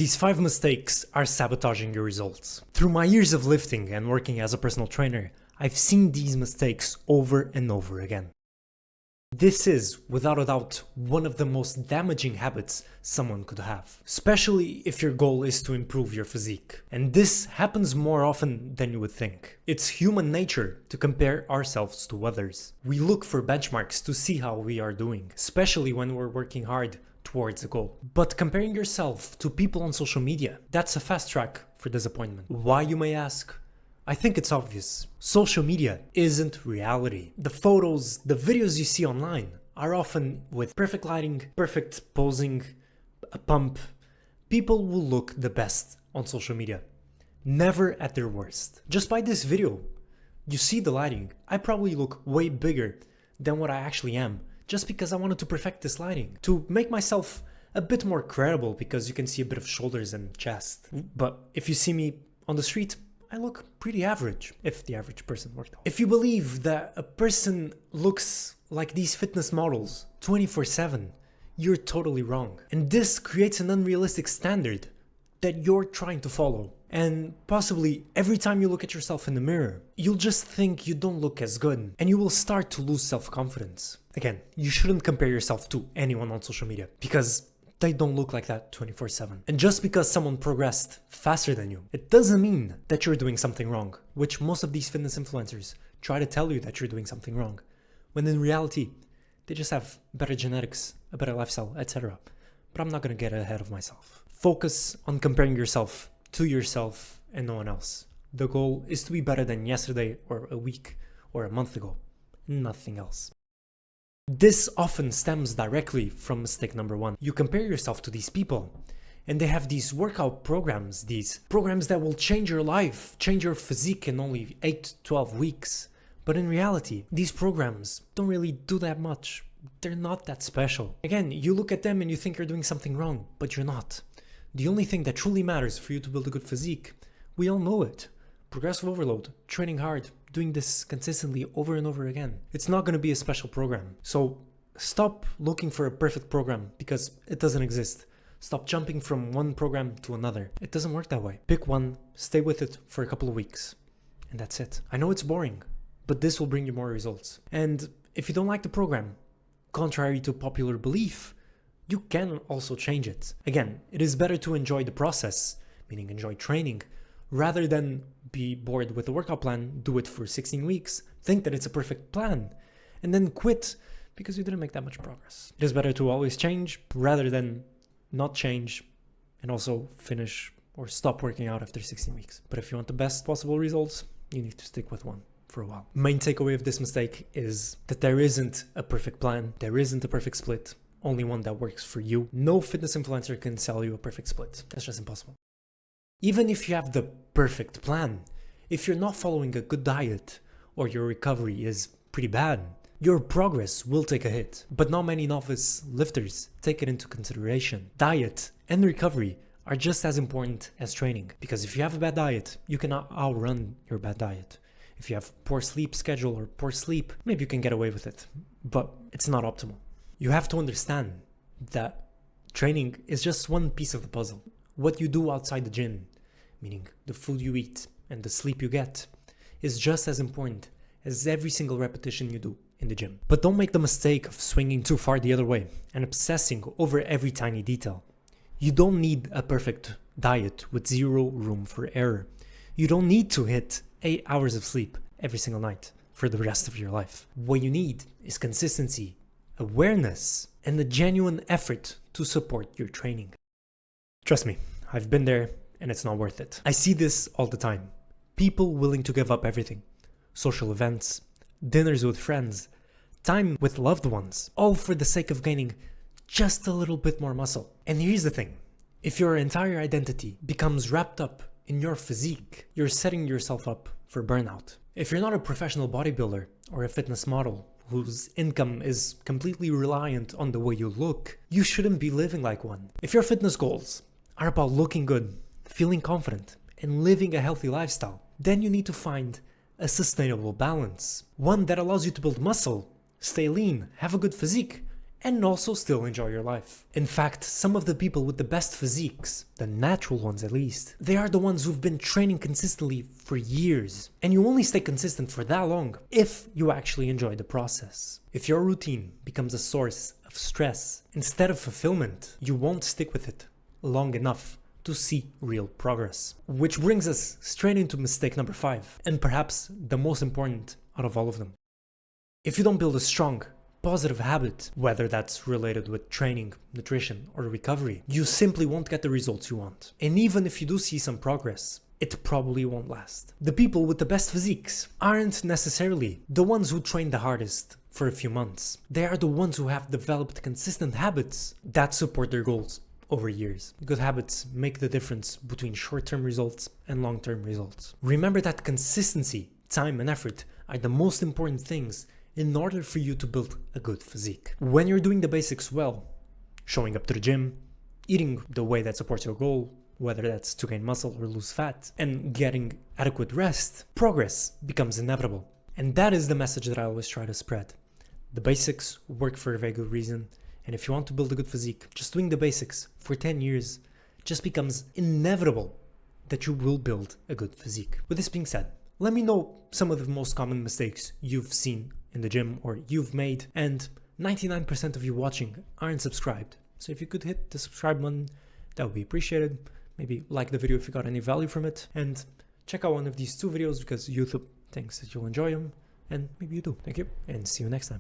These 5 mistakes are sabotaging your results. Through my years of lifting and working as a personal trainer, I've seen these mistakes over and over again. This is, without a doubt, one of the most damaging habits someone could have, especially if your goal is to improve your physique. And this happens more often than you would think. It's human nature to compare ourselves to others. We look for benchmarks to see how we are doing, especially when we're working hard towards a goal. But comparing yourself to people on social media, that's a fast track for disappointment. Why, you may ask? I think it's obvious. Social media isn't reality. The photos, the videos you see online are often with perfect lighting, perfect posing, a pump. People will look the best on social media, never at their worst. Just by this video, you see the lighting. I probably look way bigger than what I actually am, just because I wanted to perfect this lighting, to make myself a bit more credible, because you can see a bit of shoulders and chest. But if you see me on the street, I look pretty average, if the average person worked out. If you believe that a person looks like these fitness models 24/7, you're totally wrong. And this creates an unrealistic standard that you're trying to follow. And possibly every time you look at yourself in the mirror, you'll just think you don't look as good, and you will start to lose self-confidence. Again, you shouldn't compare yourself to anyone on social media, because they don't look like that 24/7. And just because someone progressed faster than you, it doesn't mean that you're doing something wrong, which most of these fitness influencers try to tell you that you're doing something wrong, when in reality, they just have better genetics, a better lifestyle, etc. But I'm not gonna get ahead of myself. Focus on comparing yourself to yourself and no one else. The goal is to be better than yesterday or a week or a month ago, nothing else. This often stems directly from mistake number 1. You compare yourself to these people, and they have these workout programs, these programs that will change your life, change your physique in only 8 to 12 weeks. But in reality, these programs don't really do that much. They're not that special. Again, you look at them and you think you're doing something wrong, but you're not. The only thing that truly matters for you to build a good physique, we all know it. Progressive overload, training hard, doing this consistently over and over again. It's not going to be a special program. So stop looking for a perfect program, because it doesn't exist. Stop jumping from one program to another. It doesn't work that way. Pick one, stay with it for a couple of weeks, and that's it. I know it's boring, but this will bring you more results. And if you don't like the program, contrary to popular belief, you can also change it. Again, it is better to enjoy the process, meaning enjoy training, rather than be bored with the workout plan, do it for 16 weeks, think that it's a perfect plan, and then quit because you didn't make that much progress. It is better to always change rather than not change and also finish or stop working out after 16 weeks. But if you want the best possible results, you need to stick with one for a while. Main takeaway of this mistake is that there isn't a perfect plan, there isn't a perfect split, only one that works for you. No fitness influencer can sell you a perfect split. That's just impossible. Even if you have the perfect plan, if you're not following a good diet or your recovery is pretty bad, your progress will take a hit. But not many novice lifters take it into consideration. Diet and recovery are just as important as training, because if you have a bad diet, you cannot outrun your bad diet. If you have poor sleep schedule or poor sleep, maybe you can get away with it, but it's not optimal. You have to understand that training is just one piece of the puzzle. What you do outside the gym, meaning the food you eat and the sleep you get, is just as important as every single repetition you do in the gym. But don't make the mistake of swinging too far the other way and obsessing over every tiny detail. You don't need a perfect diet with zero room for error. You don't need to hit 8 hours of sleep every single night for the rest of your life. What you need is consistency, awareness, and a genuine effort to support your training. Trust me, I've been there and it's not worth it. I see this all the time. People willing to give up everything. Social events, dinners with friends, time with loved ones, all for the sake of gaining just a little bit more muscle. And here's the thing. If your entire identity becomes wrapped up in your physique, you're setting yourself up for burnout. If you're not a professional bodybuilder or a fitness model whose income is completely reliant on the way you look, you shouldn't be living like one. If your fitness goals are about looking good, feeling confident, and living a healthy lifestyle, then you need to find a sustainable balance. One that allows you to build muscle, stay lean, have a good physique, and also still enjoy your life. In fact, some of the people with the best physiques, the natural ones at least, they are the ones who've been training consistently for years. And you only stay consistent for that long if you actually enjoy the process. If your routine becomes a source of stress instead of fulfillment, you won't stick with it long enough to see real progress. Which brings us straight into mistake number 5, and perhaps the most important out of all of them. If you don't build a strong, positive habit, whether that's related with training, nutrition, or recovery, you simply won't get the results you want. And even if you do see some progress, it probably won't last. The people with the best physiques aren't necessarily the ones who train the hardest for a few months. They are the ones who have developed consistent habits that support their goals over years. Good habits make the difference between short-term results and long-term results. Remember that consistency, time, and effort are the most important things in order for you to build a good physique. When you're doing the basics well, showing up to the gym, eating the way that supports your goal, whether that's to gain muscle or lose fat, and getting adequate rest, progress becomes inevitable. And that is the message that I always try to spread. The basics work for a very good reason, and if you want to build a good physique, just doing the basics for 10 years just becomes inevitable that you will build a good physique. With this being said, let me know some of the most common mistakes you've seen in the gym or you've made, and 99% of you watching aren't subscribed. So if you could hit the subscribe button, that would be appreciated. Maybe like the video if you got any value from it, and check out one of these 2 videos because YouTube thinks that you'll enjoy them, and maybe you do. Thank you, and see you next time.